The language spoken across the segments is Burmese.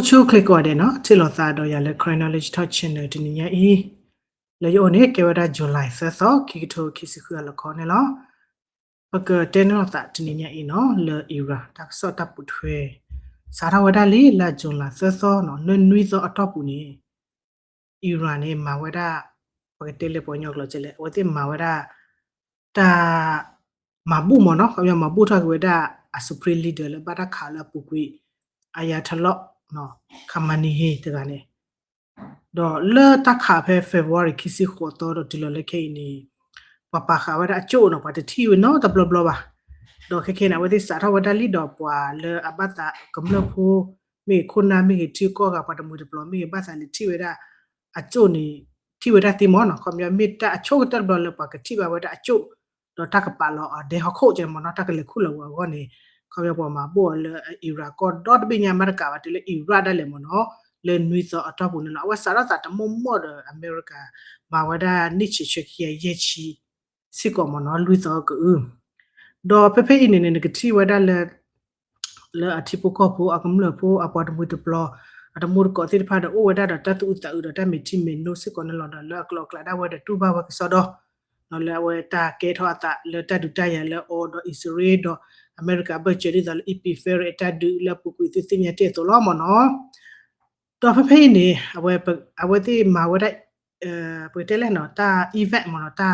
Ocho click ode no till otha do ya le chronology touch no tininya e le yo ne ke wada July so kito kisiku la kone lo pak ten no ta tininya e no le era tak so ta putwe sara wada li la July so no nui so atop ni era ne ma wada pak tele ponyok lo chele wate ma wada ta mabu mo no kya mabu ta wada a supreme leader le bada khala pukwi aya thalo no kamani he te ga ne do le ta kha phe February kisi kho to do tilo le ke ni papa kha wada acho no pa te thi we no ta blo blo ba do ke na wadi sa tha wada li do pwa le abata kamlo phu me khuna me thi ko ga pa ta mu de blo me ba sa li thi we da acho ni thi we da ti mo no khom ya me ta acho ta blo le pa ke thi ba wada acho do ta ka pa lo de ho kho je mo no ta ke le khu lo wa go ni khom ya po ma bo le era ko dot bi nya ma ka ba te le era da le mo no le nui so atop no wa sa ra ta ta mo mo de America ma wada ni chi chi ye chi si ko mo no lui so ko do pe pe ini ne ke ti wada le atipo ko po akam le po apot mu de plo ata mu ko ti pha da o wada da ta tu ta u da me ti me no si ko no da le clock la da wada tu ba wa so do no le wa ta ke tho ta le ta du ta ya le o do Israel do America ba che ri da ep fair ta du la pu ku ti nya te to lo mo no do pe pe ini awe ti ma wada pe te le no ta event mo no ta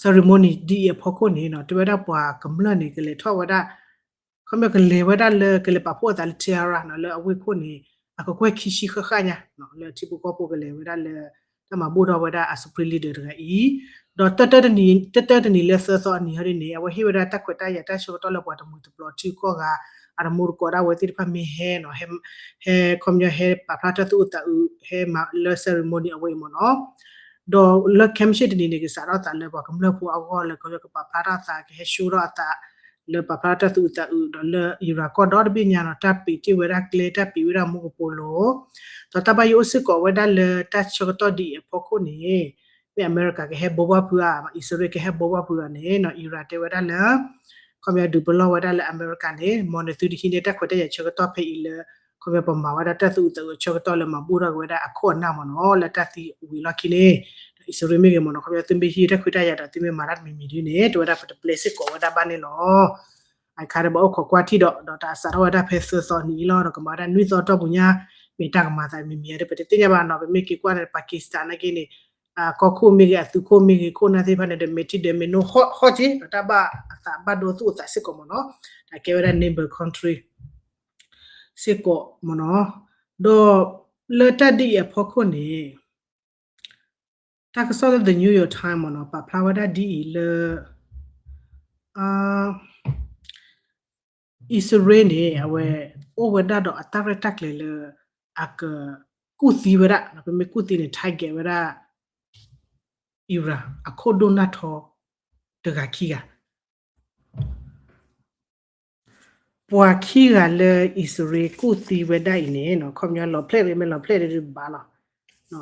ceremony di e phoko ni no to wada pwa kamla ni ke le tho wada khame ke le wada le ke le pa pho ta le tiara no le awe ko ni ako kwe kishi kha kha nya no le tipo ko po ke le wada le ta ma bo do wada as supreme leader ga i do tata ni le so ni hari ni awe hi wada ta kweta ya ta sho to le pwa ta mu to plot ti ko ga ara mur ko da we ti pa mi he no he kom ya he pa pha ta tu ta he ma le ceremony awe mo no do le kemshi ni ne ke sa ra ta le ba kam le pu a go le ko ke pa pha ta sa ke he shu ra ta le pa pha ta tu ta do le ira ko do bi nya na ta pi ti we ra kle ta pi we ra mu ko po lo to ta ba yo se ko we da le ta cho to di e po ko ni pe America ke he bo ba pu a Israel ke he bo ba pu a ne no ira te we da le ko me du blo we da le America ne mo ne tu di hi ne ta ko te ya cho to phe i le ko me pa ma wa da ta tu ta cho to le ma bu ra we da a kho na mo no le ta ti we la ki ne Israel me ke mo no ko me tu bi hi ta ko ta ya da ti me ma ra mi mi ni ne to da pa place ko wa da ba ne lo ai kha ba ko kwa ti do ta sa ro da phe so ni lo ko ma da nui so to bu nya me ta ka ma sa mi mi ya de pe ti nya ba no be me ki kwa ne Pakistan na ke ni ko khu mi ga tu ko mi ko na te ba ne de me ti de me no ho ji ta ba do tu ta se ko mo no ta ke wa neighbor country se ko mo no do le ta di e pho ko ni ta ka so the New York Time mo no pa flower da di le Israel ni awe o weda do atare takle le ak ku si weda na pe me ku ti ni thai ge weda ira akodo na tho de ga ki ga pwa ki ga le Israel ku si weda ine no khom nya lo play me lo play de ba la no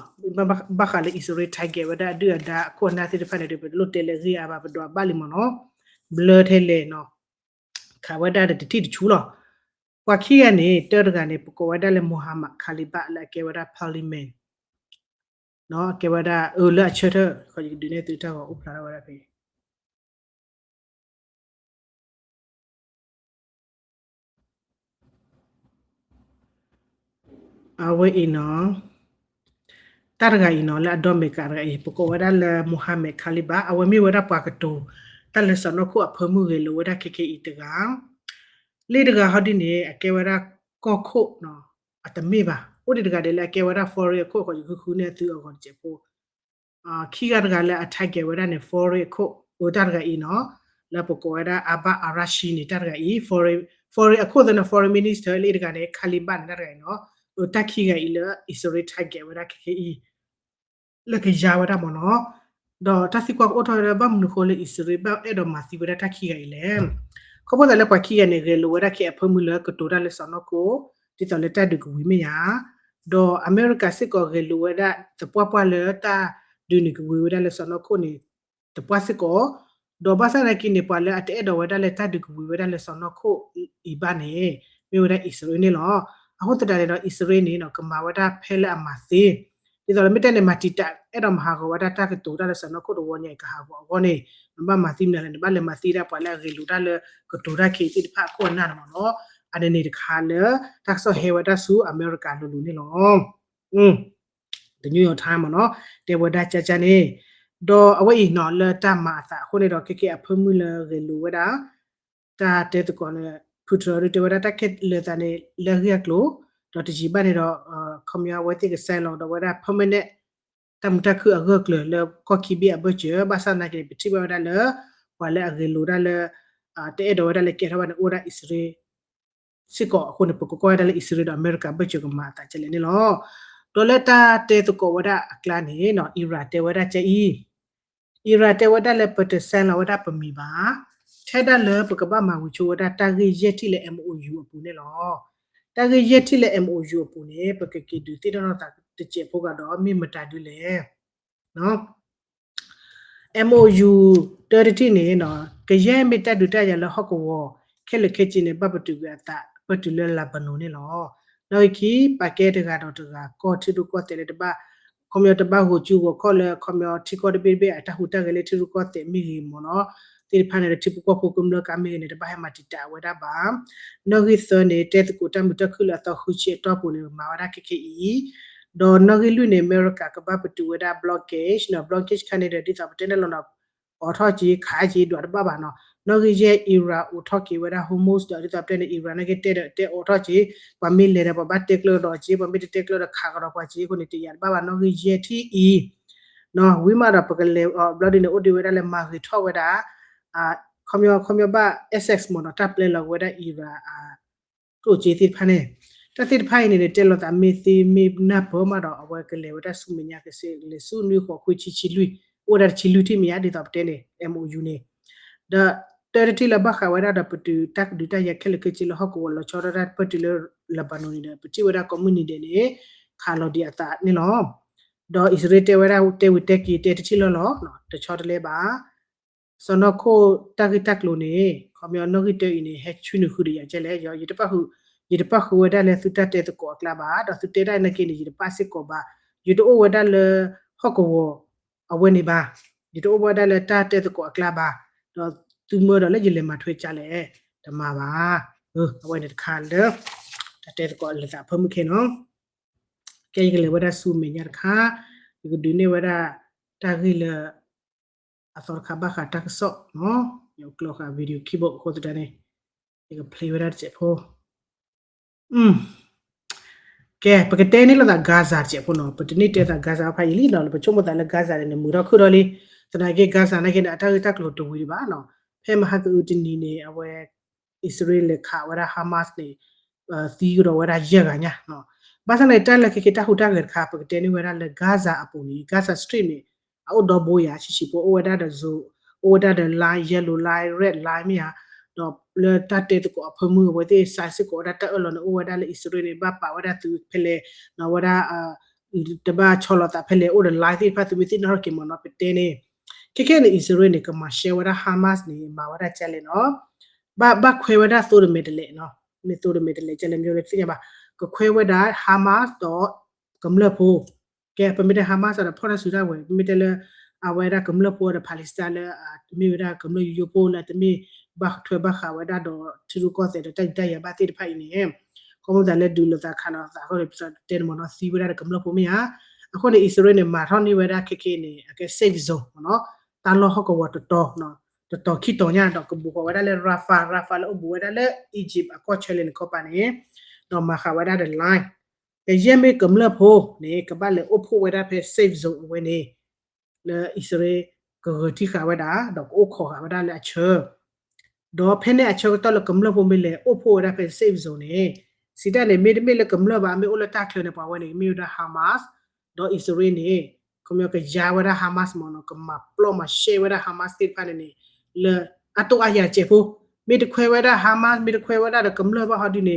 ba kha le Israel thai ge weda de da ko na ti de fa ne de lo tele ri aba do ba li mo no blur tele no kha weda de ti de chu lo kwa ki ga ne ter ga ne ko weda le Muhammad Khaliba la ke weda parliament no ke weda la chete ko di ne ti ta ko upla weda pe awe ino targa ino la dombe kara e poko weda le Muhammad Khaliba awe mi weda pa kato tale sono ko aphamu ge lo weda keke itaga le daga hadi ne ake weda kokho no atame ba odi daga de la ke weda for ko ko ku ne tu ko je po khi ga daga la attack ge weda ne for ko o targa ino la poko weda aba arashi ne targa i for ko the foreign minister le daga ne Khaliba ne targa ino o takhi ga ila Israel tag ge weda keke i le ke jawa da mo no do ta si kwa o to ba mu ko le Israel ba e do ma si weda takhi ga ile ko bo le kwa ki ya ne ge lo weda ke aphamu le ko to da le sono ko ti to le ta de ku wi me ya do America si ko ge lo weda te pwa le ta du ni ku wi weda le sono ko ni te pwa si ko do ba sa na ki ne pwa le ate do weda le ta de ku wi weda le sono ko i ba ne me weda Israel ne lo အခုတတရတော့ Israel နေနော်ကမာဝဒဖဲလက်အမသေးဒီတော့မြတဲ့နေမှာတီတာအဲ့တော့မဟာကဝဒတာကတူတာဆနခုတော့ဝညကဟာဘောကောနေမမသိမလည်းဘာလည်းမသိတာပွာလည်းရီလူတာလေကတူတာခေတိဖာကိုနာနော်အနေနေတခါလေတက်ဆော့ဟေဝဒဆူအမေရိကန်လူနေလောthe New York Times နော်တေဝဒချာချာနေတော့အဝိနော်လတမအသာခုနေတော့ခေအဖမှုလေရီလူဝဒတာတဲ့ကောနေဖူထရတေဝဒတက်ခေလေတနေလေရက်လို့တော့တကြီးပါနေတော့ခမရဝတိကဆန်လောတော့ဝဒဖမနဲ့တမ်တခုအဂကလေကော်ကီဘီအဘချေဘာစနာကေပတိဘဝဒလေဝါလေအဂေလူဒါလေတဲ့တော့ဝဒလေကေရဝဒအိုဒါအစ္စရေးစစ်ကောအခုနေပကောဒါလေအစ္စရေးအမေရိကဘချေကမာတာချလေနေလောဒေါ်လာတာတဲ့တကောဝဒအကလာနေနော်အီရာတဲ့ဝဒချေအီရာတဲ့ဝဒလေပတဆန်လောဝဒပမီပါထဲဒါလေပကပမာဝချိုဝဒတာဂီရက်တိလေ MOU အပူနေလောတာဂီရက်တိလေ MOU အပူနေပကကီဒူတိတော့တာတချေဖို့ကတော့မိမတာဒူလေနော် MOU 30နေနော်ကရဲမီတဒူတရလဟော့ကောခဲလခဲချင်းနေပပတူကတာပတူလလဘနုနေလောနော်ခီပကဲတကတော့တကကောထီတူကောတဲတပါကွန်မြူတာဘာဟိုချူကိုခေါ်လေကွန်မြူတီကောတပိပိအတဟူတကလေးထီတူကောတဲမီမနော်တိဖာနေတိပကောပိုကုမ်လကမီနေတပါဟမတီတာဝဒဘာနော်ဂီသနေတဲတကူတမ်တခုလာတော့ခုချေတော့ပူနေမာဝဒခေခေအီဒေါ်နော်ဂီလူနေအမေရိကကပပတူဝဒ blockage နော် blockage ခနေတဲ့ဒီတော့တဲနေလောနော်အော်ထော့ကြီးခါကြီးတော့ဘာဘာနော်နော်ကြီးရဲ့ era ဥထော့ကြီးဝဒ homos တော့ဒီတော့တဲ့ era နဲ့တဲ့အော်ထော့ကြီးပမီလေတော့ဘာတက်လို့တော့ကြီးပမီတက်လို့ခါကတော့ပါကြီးကိုနေတရဘာဘာနော်ကြီးရဲ့ ti နော်ဝိမာရပကလေ blood နဲ့ odi ဝဒလည်းမာကြီးထော့ဝဒခမယောဘာ sx မနော်တပ်လေလောက်ဝဒ era တို့ကြီးတိဖာနေတတိဖိုင်နေတဲ့တဲလို့တာမေသီမေနဘောမှာတော့အဝဲကလေးဝဒဆုမညာကစေလေဆုနုခေါ်ခွချီချီလူဝဒချီလူတိမရဒီတော့တဲနေ MOU နေဒါတဲတီလဘခဝဒပတူတက်ဒူတရခလကချီလဟကောလချောရဒပတူလဘနိုနေပတိဝဒကွန်မြူနီတီနေခါလိုဒီအတာနေလောဒေါ်အစ္စရေးတဲဝဒတဲဝတက်ကီတဲတချီလောနော်တချောတလေပါစနခိုတက်လိုနေခမယောနိုဂီတဲနေဟက်ချွနခုရရကျလဲရောရတပဟုယတပခဝဒလေသုတတဲ့တကောကလာပါတော့သုတေတိုင်းနကိနေယတပစစ်ကောပါယတအိုဝဒလေဟကောအဝနေပါယတအိုဝဒလေတာတဲ့တကောကလာပါတော့သူမတော့လေယလေမထွေးကြလေဓမ္မပါအဝနေတခါလေတဲ့တကောလေတာဖမခေနော်ကဲကလေဝဒဆူမညာခါဒီဒုနေဝဒတာဂီလေအစောခဘခတက်ဆော့နော်ယောကလောကဗီဒီယိုคีย์บอร์ดခေါ်တဲ့နေဒီက play ဝဒချက်ဖို့ကဲပကတဲနေလာဂါဇာချက်ဖို့နော်ပတနိတဲတာဂါဇာဖိုင်လီနော်ပချုံမတလည်းဂါဇာနဲ့မူတော့ခုတော့လေတနာကေဂါဇာနဲ့ကအတာတက်လို့တူဝီပါနော်ဖဲမဟာတူတင်နီနေအဝဲအစ္စရေးလက်ခဝရဟာမတ်နေသီရောဝရရကညာနော်ဘာစနေတက်လက်ခေတာဟူတာကခါပကတဲနေဝရလက်ဂါဇာအပူနီဂါဇာစထရီနေအော်တော့ဘိုးရရှိပိုအိုဝဒါဒဇိုအိုဒါဒလိုင်းယယ်လိုလိုင်းရက်လိုင်းမီယာတော့လေတတ်တဲ့ကိုအဖမှုဝတဲ့စာစစ်ကိုရတ်အလောနဝဒါလေအစ္စရေးနေဘပါဝဒါသူဖလေနဝဒါတဘာချောလတာဖလေအိုဒလိုက်တိဖတ်သူမီတိနော်ကေမနော်ပတဲနေခေနေအစ္စရေးနေကမရှေဝဒါဟာမတ်နေမာဝဒါချက်လေနော်ဘာခွေဝဒါသို့မီတလေနော်မီသို့မီတလေချက်လေမျိုးလေသိရပါခွေဝဒါဟာမတ်တော့ကမ္လဖိုကဲပမီတဟာမတ်ဆိုတော့ဖော်ရဆူဒါဝဲပမီတလေအဝဲဒါကမ္လဖိုရပါလက်စတိုင်းမီဝဒါကမ္လယူပိုလာတမီဘာထွေဘာခဝဒါတော့သူကောတဲ့တိုက်ရပါတိဖိုင်နေကောမဒါလက်ဒူလတာခနာသာဟိုပြတဲ့မနော်စီဝဒါကမ္လဖိုမီဟာအခုနေအစ္စရေးနေမာထောင်းနေဝဒါခေနေအကဲ safe zone နော်တာလောဟကဝတ်တော့နော်တော်ခိတောညာတော့ကဘူဝဒါလေရာဖာလဘူဝဒါလေအီဂျစ်အကောချဲလင်ကောပါနေတော့မာခဝဒါတဲ့ line ယေမေကမ္လဖိုနေကဘာလေအဖို့ဝဒါဖဲ safe zone ဝနေလေအစ္စရေးကိုတိခဝဒါတော့အိုခေါ်ဝဒါလေအချေတော့ဖဲနဲ့အချေတော့လကမ္လဖိုမီလေအဖို့ဝဒါဖဲ safe zone နေစီတနေမေလေကမ္လဘာမေအိုလတာခလနေပါဝနေမီဒါဟာမတ်တော့အစ္စရေးနေကမ္လကဂျာဝဒါဟာမတ်မနောကမပလောမရှေဝဒါဟာမတ်တိဖာနေလေအတော့အရာချေဖို့မေတခွဲဝဒါဟာမတ်မေတခွဲဝဒါကမ္လဘာဟာဒီနေ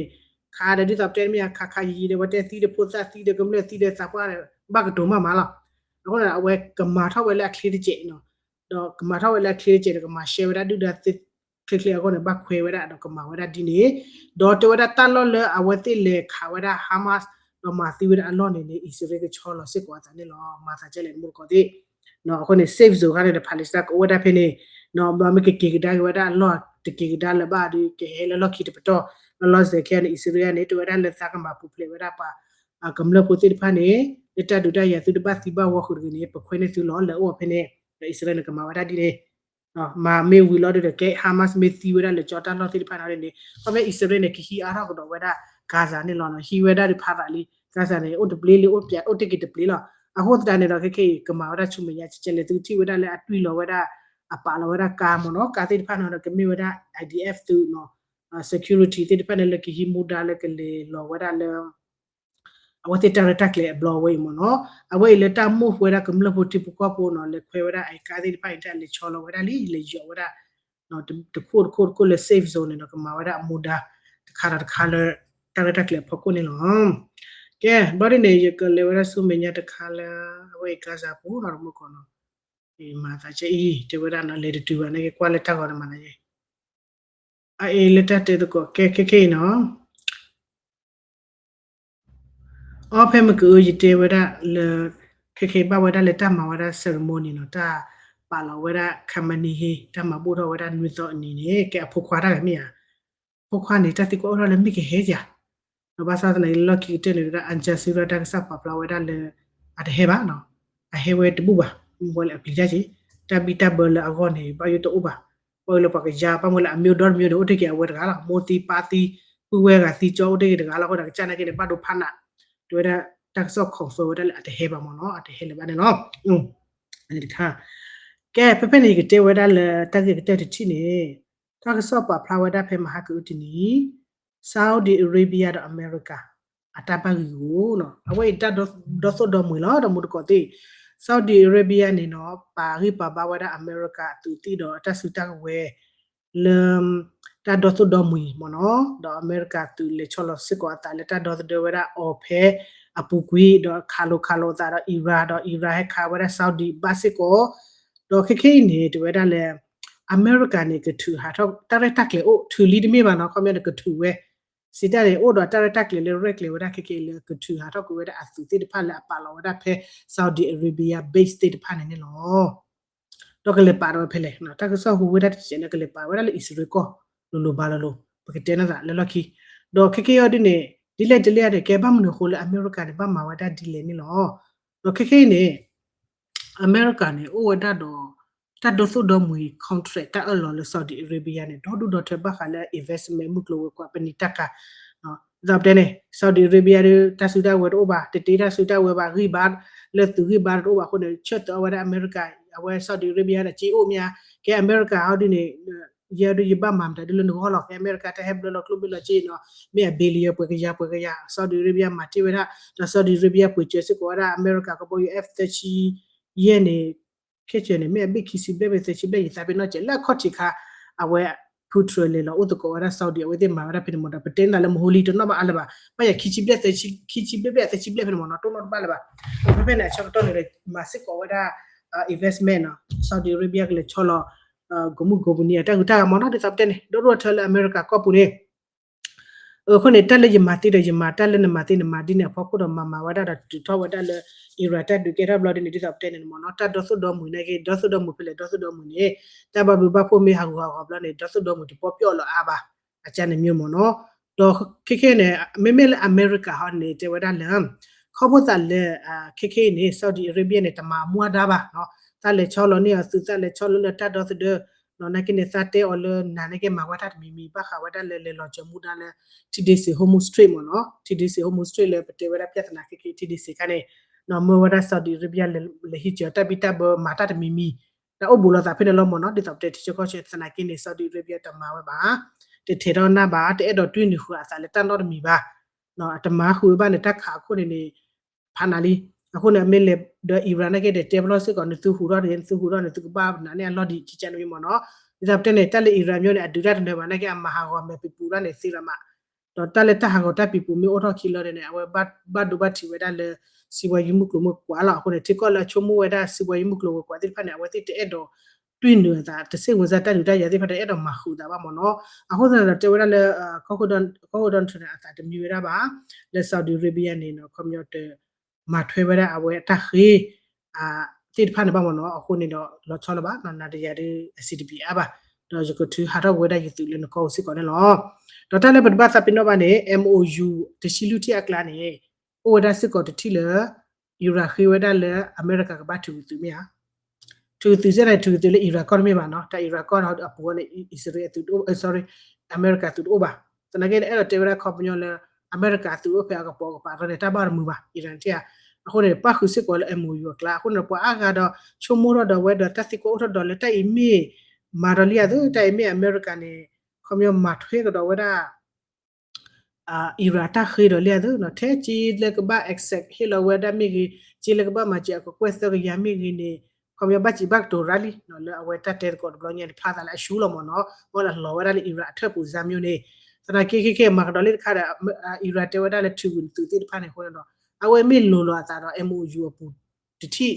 ခါတဲ့ဒီတော့တဲမီခါရီတဲ့ဝတဲ့သီးတဲ့ပိုသသီးတဲ့ကမ္လသီးတဲ့စပွားတဲ့ဘကတော်မမလားအခုလည်းအဝဲကမာထောက်ဝဲလက်ခလေးတဲ့နော်တော့ကမာထောက်ဝဲလက်ခလေးတဲ့ကမာရှေဝဒါဒူဒါသစ် clear ကိုလည်းဘာခွေဝဲတာတော့ကမှာဝဲတာဒီနေဒေါ်တဝဲတာတလောလေအဝဲတိလေခါဝဲတာဟာမတ်တော့မာသီဝဲအလောနေနေအစ္စရေးကချောလို့စစ်ကွာတနေလောမာသာကျလေမှုကိုဒီနော်အခုနေ safe zone ကနေပါလက်စတာကိုဝဲတာဖိနေနော်ဘာမကကေကဒါဝဲတာလောတကေကဒါလဘာဒီကေဟဲလောခိတပတော့လောစကေနေအစ္စရေးနေတဝဲတာလက်စကမှာပူပလေဝဲတာပါကမ္လပိုတိဖာနေလက်တဒူတရသူတပတ်စီဘဝခုကနေပခွေးနေသူလောလောဖိနေအစ္စရေးကမှာဝဲတာဒီနေနော်မာမေဝီလော်တဲ့ကေဟာမတ်မေသီဝဲတဲ့ဂျော်တန်လော်သီဖာနာနေပမေအစ္စရေးနေခီအားရကတော့ဝဲတာဂါဇာနေလော်နော်ဟီဝဲတာဒီဖာတာလီဂါဇာနေအိုတပလီလီအိုပြအိုတကီတပလီလောအခုတန်နေတော့ခေကမာဝဲတာချုံမညာချစ်လေသူတီဝဲတာလေအတွေ့လော်ဝဲတာအပါလော်ဝဲတာကာမနော်ကာသီဖာနာတော့ကမေဝဲတာ IDF သူနော် security တိဖာနေလေကီဟီမူဒါလေကလေလော်ဝဲတာလေအဝတ်တရတက်လေဘလော်ဝဲမနော်အဝဲလေတမှုဝဲတာကမလဖို့တိပကောပေါ်နော်လေခွဲဝဲတာအိကာသီဖိုင်တက်လေချောလော်ဝဲတာလီလေကျော်ဝဲတာနော်တခိုးလေ safe zone နော်ကမာဝဲတာအမူဒါတခါလေတရတက်လေဖကုနေလောကဲဘာဒီနေရကလေဝဲတာဆုမညာတခါလေအဝဲကာစားဖို့နော်မကောနော်ဒီမာသာချီတေဝဲတာနော်လေတူပါနေကွာလေတက်ကောမနေအေးလက်တက်တဲ့ကောကဲနော်အော်ဖဲမကူရတေဝဒလေခေပါဝဒလက်တမဝဒ ceremony နော်တာပါလဝဒခမနီဟေတမဘူတော်ဝဒနွေတော့အနေနဲ့ကဲဖခွာတာမြာဖခွာနေတတိကိုအော်လည်းမိကဟဲကြနော်ဘာသာနေလော်ကီတဲနေတာအန်ချစီရတာစပ်ပပဝဒလေအတဟဲပါနော်အဟဲဝဲတဘူပါဘလအပလီကြချီတဘီတဘလအဂောနေပါယတဥပါပေါ်လပကကြာပမလအမျိုးတော်မျိုးတို့တကယ်ဝဲတကားလားမိုတီပါတီပူဝဲကစီကြောတကယ်တကားလားဟောတာချနာကေပတ်တို့ဖနာတွေ့တဲ့တက်ဆော့ခေါဆိုတဲ့အတဟဲပါမနော်အတဟဲလည်းပါနေနော်အဲဒီခါကဲဖဖနေကတေဝဒလတက်ကတဲ့တိနေတက်ဆော့ပါဖလာဝဒဖဲမဟာကူတီနီဆောဒီအာရေဗီးယားတော့အမေရိကအတပတ်ကိုနော်အဝဲတဒေါ်ဆိုဒေါ်မွေလောတော့မတို့ကတိဆောဒီအာရေဗီးယားနေနော်ပါရီပါဘာဝဒအမေရိကသူတီတော့အတဆူတက်ဝဲလမ်တာဒေါ်ဆိုဒေါ်မွေမနော်တော့အမေရိကသူလေချောလစစ်ကွာတာလက်တာဒေါ်ဒေဝဒအော်ဖဲအပူကွေတော့ခါလိုတာတော့အီရာဟဲခါဝဒဆောဒီဘတ်စစ်ကိုတော့ခေနေတဝဲတာလေအမေရိကန်နေကထူဟာတော့တရတက်လေအိုထူလီဒမီဘာနော်ခမရကထူဝဲစီတာလေအိုတော့တရတက်လေရက်လေဝဒခေလေကထူဟာတော့ကိုဝဒအသူတိတဖက်လာပါလောဝဒဖဲဆောဒီအာရေဗီးယား base state ဖာနေလောတော့ကလေပါတော့ဖဲလေနော်တကဆောဟူဝဒချင်ကလေပါဝဒလေအစ္စရေးကိုလိုဘာလို့ပကတဲနာလေလခီတော့ခေရဒီနေဒီလက်တလေရတဲ့ကဲဘာမလို့ခိုးလေအမေရိကန်ဘာမှာဝဒဒီလေနေလောတော့ခေနေအမေရိကန်နေအိုဝဒတော့တတ်တော့ဆိုတော့မူ contract တအလောလဆော်ဒီအာရေဗီးယားနဲ့တော့ဒထဘခလာ investment မှုကလောကွာပနီတက်ကနော်ဇပ်တဲ့နေဆော်ဒီအာရေဗီးယားတဆူတာဝဲတော့ပါတေတာဆူတာဝဲပါရီဘာလက်သူရီဘာတော့ပါခုနေချက်တော့ဝဒအမေရိကန်အဝဲဆော်ဒီအာရေဗီးယားနဲ့ဂျီအိုမြာကဲအမေရိကန်ဟောဒီနေရရဘမမ်တဒလနောလောအမေရိကတဟဘလကလုဘလချီနော်မြေဘီလီယပွေကရဆော်ဒီအာရေဗီးယားမှာတိဝရဆော်ဒီအာရေဗီးယားပွေချစ်ကိုရအမေရိကကပေါ် F30 ယင်းနေခေချေနေမြေဘီခီစီဘဲသချီဘဲသဘနော်ချလက်ခေါတိခါအဝဲဖူထရလေလောဥတကောရဆော်ဒီအဝဲတဲ့မှာရဖိနမတာပတင်းလာလမဟိုလီတနော်မအလဘာပယခီချီဘဲသချီခီချီဘဲသချီဘဲဖိနမနော်တော့နော်ပါလဘာဘဲနဲ့ချက်တော့နေမစစ်ကောဝဒ investment နော်ဆော်ဒီအာရေဗီးယားကလေချောလောဂမှုဂဘနီတာတာမနော်ဒီစပ်တဲ့နေတော့ထလအမေရိကကောပူနေခုနေတက်လေယမာတိတဲ့ယမာတက်လေနမာတိနမာဒီနေဖောက်ဖို့တော့မဝဒတာထောဝဒလေအီရတက်ဒူကေရဘလဒနေဒီစပ်တဲ့နေမနော်တတ်တော့ဆုတော့မူနေကေတော့ဆုတော့မူဖလေတော့ဆုတော့မူနေတဘဘဖို့မေဟာဟာဘလနေတော့ဆုတော့မူဒီပေါ်ပြောလောအားပါအချမ်းနေမြို့မနော်တော့ခေနေမေအမေရိကဟာနေတဝဒလမ်ခေါ်ဖို့တလေခေနေဆော်ဒီအာရေဗီးယားနေတမမွာဒါပါနော်တလေချောလောနေအစုတလေချောလောတတ်တော့ဆုတော့နော်နကနေစတဲ့အော်လနာနေကမဝတ်တ်မီမီပါခဝတ်လေလောချမူဒါလေတီဒီစီဟိုမိုစထရိတ်မနော်တီဒီစီဟိုမိုစထရိတ်လေပတေဝရပြဿနာခေတီဒီစီကနေနော်မဝရဆော်ဒီအာရေဗီးယားလေဟီချတပိတဘမာတတ်မီမီတော့အဘူလာတာဖိနေလောမနော်ဒီတော့တဲ့ချကောချေစနာကိနေဆော်ဒီအာရေဗီးယားတမဝဲပါတေထေရောနာပါတဲ့တော့တွင်းနေခူအစားလေတန်တော့မီပါနော်အတမခူပါနဲ့တက်ခါခုနေဖာနာလီအခုလည်းမေလေဒေအီရန်ကတဲ့ develop စစ်ကောင်သူဟူရတဲ့သူဟူရတဲ့သူကပါနာနဲ့လော်ဒီချီချန်ဝီမနော်ဒီတော့တဲ့တက်လေအီရန်မျိုးနဲ့အဒူရတဲ့ဘာနဲ့ကမဟာဟောမေပပူရနဲ့စီရမတော့တက်လေတဟာကိုတက်ပီပူမျိုးအော်ထခီလော်တဲ့နဲ့အဝဘတ်ဒူဘတ်ချီဝဲတယ်လေစီဝါယူမှုကလို့မကွာလာအခုနဲ့တီကောလာချုံမဝဲတာစီဝါယူမှုကလို့ကွာတိဖက်နဲ့အဝဲတိတဲ့တော့ တွင်းနေတာတစိဝင်စားတက်လူတက်ရတဲ့ဖက်တဲ့အဲ့တော့မခုတာပါမနော်အခုတော့တေဝရလေကောကိုဒန်ထရအတာတမျိုးရပါလက်ဆော်ဒီအရေဗီးယားနေနော်ကွန်မြူတာမထွေးဝရအဝဲတခေအာတိဖန်ပါမနော်အခုနေတော့လောချောလပါနာတရတဲ့ CDP အပါတော့ရကတူဟာတော့ဝဲတဲ့ယူတူလနကောစစ်ကောနော်တော့တလည်းပဒပတ်စပင်တော့ပါနေ MOU တရှိလူတိအကလာနေအိုဒါစစ်ကောတတိလေယူရာခေဝဲတယ်လေအမေရိကကဘာတူသူမြာသူစတဲ့သူလေအီရာကောမီပါနော်တာအီရာကောဟောအပေါ်လေအစ္စရေးသူ sorry အမေရိကသူတို့ပါတနကေအဲ့တော့တေဝရခေါပညောလေအမေရိကသူအဖေကပေါ်ကပါတော့တဘာမူပါအီရန်တီအခုနေပါခုစစ်ကောလေ MOU ကလာအခုနေပွားအားကတော့ချုံမိုးတော့ဝဲတော့တက်စီကိုထတော့လေတိုင်မီမာရလီယာသူတိုင်မီအမေရိကန်နေခေါမယောမထွေးကတော့ဝဲတာအီရာတာခေရလေတော့နော်ထဲချီလေကဘာ exact ဟီလိုဝဲတာမီကြီးလေကဘာမချီအကို quest ကရမီနေcomme yo bachi back to rally no le aweta ter ko blo nya di phata la shu lo mo no wala lo wala li ira thep pu zam myo ne sana ke ma do le kha da ira te wada le thu tu ti pha ne ho no awe mi lo lo ta do MOU pu ti thi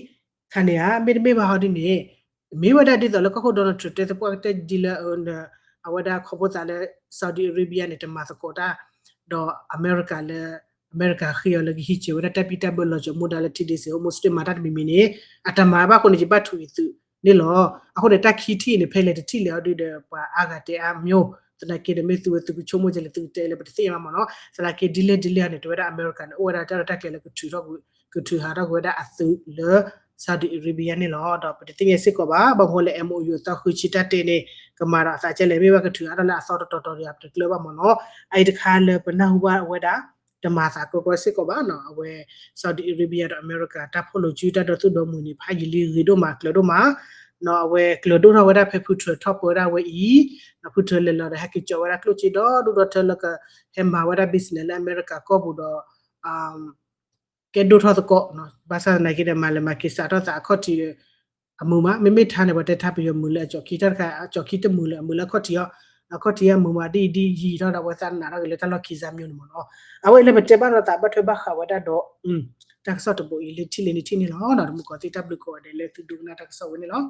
khan ne ha me ba ho di ne me wada di do le ko do no te te pu te di le awada kho bo ta le Saudi Arabia ne te ma ko ta do America le America khiyo le hi che wada tapita bo lo jo modality de se muslim mata mi mi ne atama ba ko ni ba thu tu ni lo ako de takhi thi ne phele de thi le odi de pa aga te a myo tana ke de me tu tu chomo je le tu te le ba te ma no sala ke dile ne to wada America ne wada ta ta ke le ku thu ro ku thu ha ro wada asu le Saudi Arabia ne lo do pa te ye sit ko ba ba ho le MOU ta khu chi ta te ne kamara sa che le me ba ku thu ha la so to ya te le ba mo no ai de kha le pa na hu ba wadaတမသာကိုစစ်ကဘာနော်အဝဲ Saudi Arabia တို့ America တပ်ဖို့လို့ကြည့်တတ်တော့သူတို့မူနေဖိုင်လီရီတို့မှာကလတို့မှာနော်အဝဲကလတို့တော့ဝဒဖေဖူထထော့ပေါ်ရဝဲဤနဖူထလေလောဟက်ကချဝရကလို့ချီတော့ဒုတော့ထလကဟမ်မာဝဒဘစ်နယ် America ကောဘူးတော့ကဲဒိုထော့ကောနော်ဘာသာနိုင်ကြတယ်မလမကိစားတော့အခေါ်တီအမူမမိမိထားနေဘတဲ့ထပ်ပြီးမူလဲအကျော်ခီတက်ခါအကျော်ခီတမူလဲမူလဲခေါ်တီရောအခုတည်းမူမာဒီရီတော့ဝဆန်နာရလေတလခိဇာမျိုးနမနော်အဝဲလေဘတက်ပါတော့တာဘထွေးဘခဝဒတော့တက်ဆော့တဘူလီတီလီနီတီနီလောတော့မကောတီတပ်ဘလကိုတယ်လေသူဒုနာတက်ဆော့ဝင်နော်